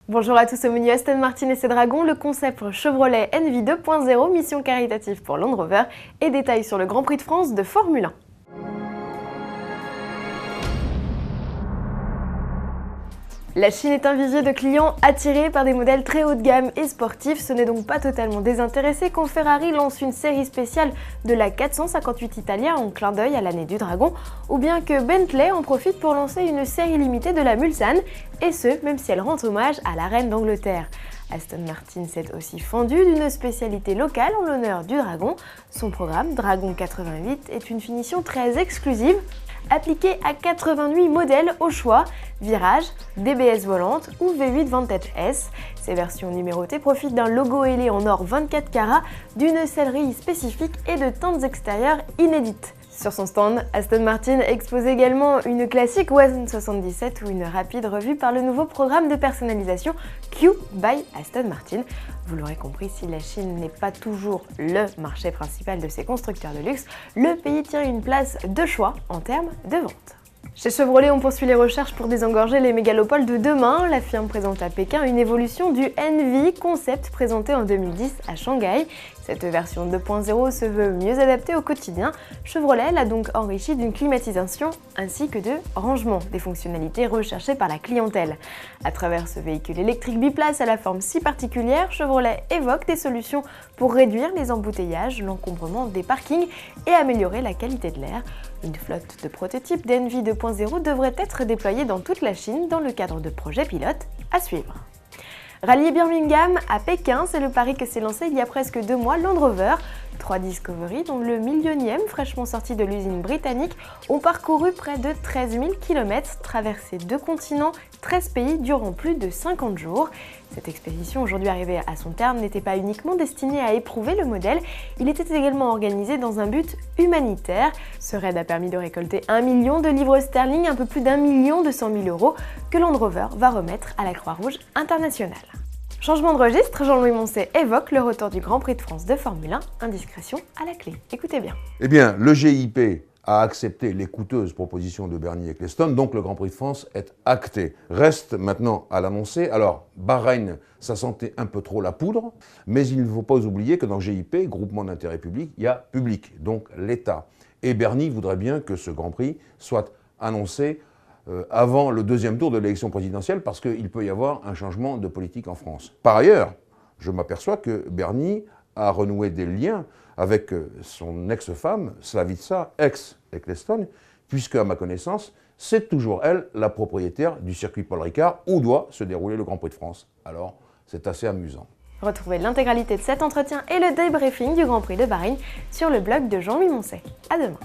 Bonjour à tous, au menu Aston Martin et ses dragons, le concept Chevrolet Envy 2.0, mission caritative pour Land Rover et détails sur le Grand Prix de France de Formule 1. La Chine est un vivier de clients attirés par des modèles très haut de gamme et sportifs. Ce n'est donc pas totalement désintéressé quand Ferrari lance une série spéciale de la 458 Italia en clin d'œil à l'année du dragon, ou bien que Bentley en profite pour lancer une série limitée de la Mulsanne, et ce, même si elle rend hommage à la reine d'Angleterre. Aston Martin s'est aussi fendu d'une spécialité locale en l'honneur du dragon. Son programme, Dragon 88, est une finition très exclusive, appliquée à 88 modèles au choix, Virage, DBS volante ou V8 Vantage S. Ces versions numérotées profitent d'un logo ailé en or 24 carats, d'une sellerie spécifique et de teintes extérieures inédites. Sur son stand, Aston Martin expose également une classique Wazen 77 ou une rapide revue par le nouveau programme de personnalisation Q by Aston Martin. Vous l'aurez compris, si la Chine n'est pas toujours le marché principal de ses constructeurs de luxe, le pays tient une place de choix en termes de vente. Chez Chevrolet, on poursuit les recherches pour désengorger les mégalopoles de demain. La firme présente à Pékin une évolution du Envy, concept présenté en 2010 à Shanghai. Cette version 2.0 se veut mieux adaptée au quotidien. Chevrolet l'a donc enrichi d'une climatisation ainsi que de rangement, des fonctionnalités recherchées par la clientèle. À travers ce véhicule électrique biplace à la forme si particulière, Chevrolet évoque des solutions pour réduire les embouteillages, l'encombrement des parkings et améliorer la qualité de l'air. Une flotte de prototypes d'Envy 2.0 devrait être déployée dans toute la Chine dans le cadre de projets pilotes à suivre. Rallier Birmingham à Pékin, c'est le pari que s'est lancé il y a presque 2 mois Land Rover. 3 Discovery, dont le millionième, fraîchement sorti de l'usine britannique, ont parcouru près de 13 000 km, traversé 2 continents, 13 pays durant plus de 50 jours. Cette expédition, aujourd'hui arrivée à son terme, n'était pas uniquement destinée à éprouver le modèle, il était également organisé dans un but humanitaire. Ce raid a permis de récolter 1 million de livres sterling, un peu plus d'1 200 000 euros, que Land Rover va remettre à la Croix-Rouge internationale. Changement de registre, Jean-Louis Moncey évoque le retour du Grand Prix de France de Formule 1, indiscrétion à la clé. Écoutez bien. Eh bien, le GIP a accepté les coûteuses propositions de Bernie Ecclestone, donc le Grand Prix de France est acté. Reste maintenant à l'annoncer. Alors, Bahreïn, ça sentait un peu trop la poudre, mais il ne faut pas oublier que dans GIP, groupement d'intérêt public, il y a public, donc l'État. Et Bernie voudrait bien que ce Grand Prix soit annoncé avant le 2e tour de l'élection présidentielle, parce qu'il peut y avoir un changement de politique en France. Par ailleurs, je m'aperçois que Bernie a renoué des liens avec son ex-femme, Slavica, ex-Ecclestone, puisque, à ma connaissance, c'est toujours elle la propriétaire du circuit Paul Ricard où doit se dérouler le Grand Prix de France. Alors, c'est assez amusant. Retrouvez l'intégralité de cet entretien et le débriefing du Grand Prix de Bahreïn sur le blog de Jean-Louis Moncey. À demain.